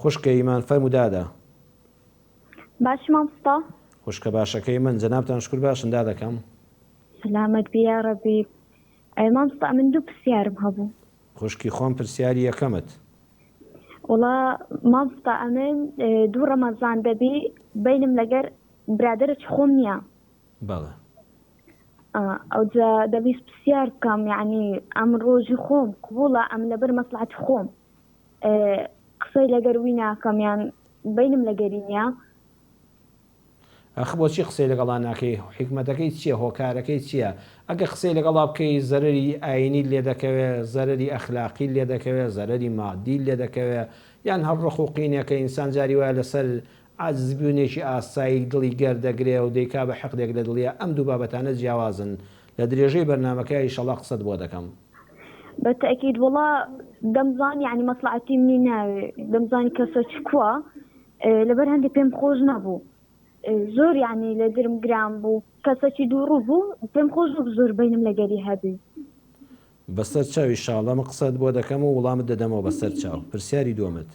خوشکە ئیمان فەرموودادە. باش مامۆستا. خوشکە باشەکەی من جەنابتان شکر باشن دا دەکەم. سلامت بیا ڕەبی. مامۆستا من دوو پرسیارم هەبوو. خوشکی خۆم پرسیاری یەکەمت. وڵا مامۆستا ئەمن دوو ڕەمەزان دەبی بینم لەگەر برادرت خۆم نییە. بەڵێ. ئەوجا دەبیست پرسیار بکەم یعنی ئەم ڕۆژی خۆم قبوڵە ئەم لەبەر مەسلحەتی خۆم قسەی لەگەر وی ناکەم یان بینم لەگەری نییە. ئەخ بۆچی قسەی لەگەڵا ناکەی؟ حکمەتەکەی چییە؟ هۆکارەکەی چییە؟ ئەگە قسەی لەگەڵا بکەی زەرری ئاینی لێ دەکەوێت، زەرری ئەخلاقی لێ دەکەوێت، زەرری مادی لێ دەکەوێت، یان هەر ڕخوقینێکە ئینسان جاری وایە لەسەر عاجزبوونێکی ئاسایی دڵی گەردەگرێ و دەیکا بە حەقێک لە دڵیە. ئەم دوو بابەتانە جیاوازن. لە درێژەی بەرنامەکە ئینشەڵڵا قسەت بۆ دەکەم. بەتەکید وڵا دەمزانی یعنی مەسلحەتی منی ناوێ دەمزانی کەسە چکووە لەبەر هەندێک پێم خۆش نەبوو. زۆر یعنی لە درم گران بوو کەسێکی دووڕوو بوو پێم خۆش بوو زۆر بینم لەگەری هەبی. بەسەر چاو ئینشەڵڵا من قسەت بۆ دەکەم و وەڵامت دەدەمەوە بەسەر چاو. پرسیاری دووەمت.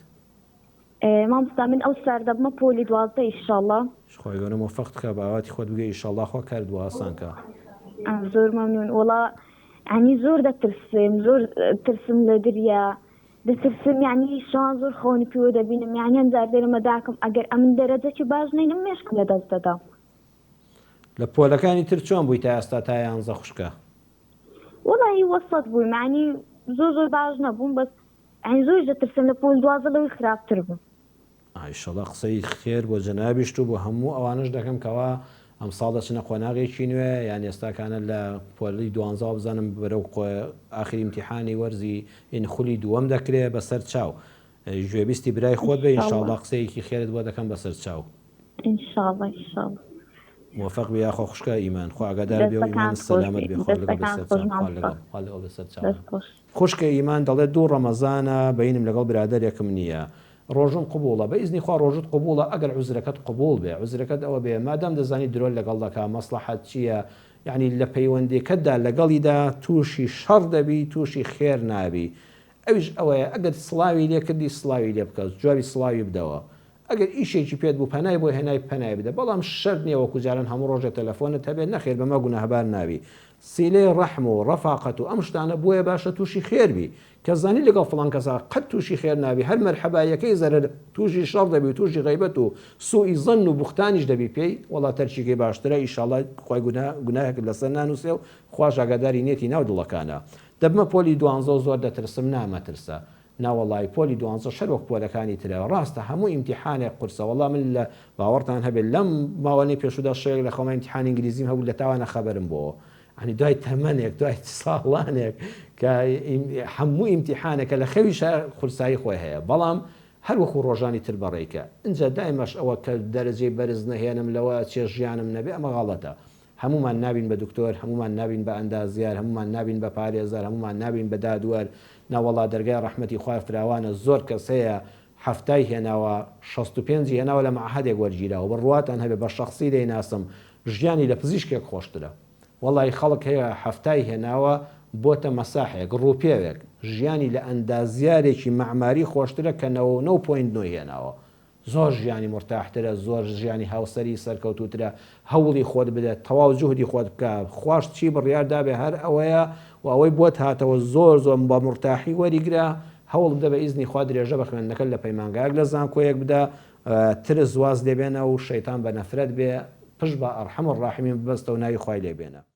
مامۆستا من ئەو سار دەبمە پۆلی 12 ئینشەڵڵا. خۆی گەورە موفەق بکە باواتی خۆت بگەی ئینشەڵڵا خوا کارت بۆ ئاسان کە. زۆر مەمنون. وڵا ینی زۆر دەترسم زۆر ترسم لە دەریا دەترسم یعنی شان زۆر خۆنی پێوە دەبینم یعنی هەندزار دەرەمە داکەم ئەگەر ئەمن دەرەجەکی باش نینم مێشکم لە دەست دەدام. لە پۆلەکانی تر چۆن بووی تا ئێستا تا 11 خوشکە؟ وڵی وەسەد بووی معنی زۆر باش نەبووم بەس ئەین زۆر دەترسم لە پۆل 12 لەوەی خراپتر بوو. ئایشەڵڵا قسەی خێر بۆ جەنابیشت و بۆ هەموو ئەوانش دەکەم کەوا ئەم ساڵ دەچنە قۆناغێکی نوێ یان ئێستاکانە لە پۆلی 12 بزانم بەرەو ئاخری ئیمتیحانی وەرزی ئینخولی دووەم دەکرێت بەسەر چاو. گوێبیستی برای خۆت بە ئینشەڵڵا قسەیەکی خێرت بۆ دەکەم بەسەر چاو. ئینشەڵڵا ئینشەڵڵا. موفق بیا خۆ خوشکە ئیمان خوا ئاگادار بێ و ئیمان سەلامەت بێ خۆ لەگەڵ بەسەر چاو. خوشکە ئیمان دەڵێت دوو ڕەمەزانە بەینم لەگەڵ برادەرێکم نییە. ڕۆژم قبوڵە بە ئیزنی خوا ڕۆژت قبوڵە ئەگەر عوزرەکەت قبول بێ عوزرەکەت ئەوە بێ مادام دەزانی درۆل لەگەڵ دەکا مەسلحەت چییە یعنی لە پەیوەندێکەتدا لەگەڵیدا تووشی شەڕ دەبی تووشی خێر نابی. ئەویش ئەوەیە ئەگەر سڵاوی لێ کردی سڵاوی لێ بکەس جوابی سڵاوی بدەوە. ئەگەر ئیشێکی پێت بوو پەنای بۆ هێنای پەنای بدە بەڵام شەرت نییە وەکو جاران هەموو ڕۆژە تەلەفۆنت هەبێت نەخێر بەمە گوناهبار ناوی. سیلەی ڕەحم و ڕەفاقەت و ئەم شتانە بۆیە باشە تووشی خێربی کە زانی لەگەڵ فڵان کەسا قەت تووشی خێر نابی هەر مەرحەبایەکەی زەرەر تووشی شەڕ دەبی و تووشی غەیبەت و سوئی زەن و بوختانیش دەبی پێی وەڵا تەرچیکەی باشترە ئینشەڵڵا خوای گوناهێک لەسەر نانووسێ و خوش ئاگاداری نێتی ناو دڵەکانە. دەبمە پۆلی 12 زۆر دەترسم نامەترسە. ناوەڵی پۆلی 12 شەرۆک پۆلەکانی ترەوە ڕاستە هەموو ئیمتیحانێک قورسە وەڵام من لە باوەڕتان هەبێت لەم ماوەی پێشودا شەیەک لە خۆمە ئیمتیحانی ئینگلیزیم هەبوو لە تاوانە خەبەرم بۆ ینی دوای تەمەنێک دوای ساڵانێک کە هەموو ئیمتیحانێکە لە خەوی خورسایی خۆی هەیە بەڵام هەروەکو ڕۆژانی تر بەڕێکە اینجا دایمەش ئەوە کە دەرەجەی بەرز نەهێنم لەوە چێ ژیانم نەبێ ئەمە غەڵەتە. هەمومان نابین بە دکتۆر هەمومان نابین بە ئەندازیار هەمومان نابین بە پارێزەر هەمومان نابین بە دادوەر ناوەڵا دەرگای ڕەحمەتی خوای فراوانە زۆر کەس هەیە هەفتای هێناوە 65 هێناوە لە مەعهەدێک وەرگیراوە بڕواتان هەبێ بە شەخسی دەیناسم ژیانی لە پزیشکێک خۆشترە. وەڵی خەڵک هەیە هەفتای هێناوە بۆتە مەساحێک ڕووپێوێک ژیانی لە ئەندازیارێکی مەعماری خۆشترە کە 9.9 هێناوە. زۆر ژیانی مرتاحترە زۆر ژیانی هاوسەری سەرکەوتوترە هەوڵی خۆت بدەێت تەواو جوهدی خۆت بکە خوش چی بڕیاردابێ هەر ئەوەیە و ئەوەی بۆت هاتەوە زۆر بە مرتاحی وەریگرا هەوڵ بدە بە ئیزنی خوا درێژە بە خوێندنەکە لە پەیمانگایەک لە زانکۆیەک بدە ترس واز لێبێنە و شەیتان بە نەفرەت بێ پشت بە ئەرحەم الراحیمین ببەستە و ناوی خوای لێبێنە.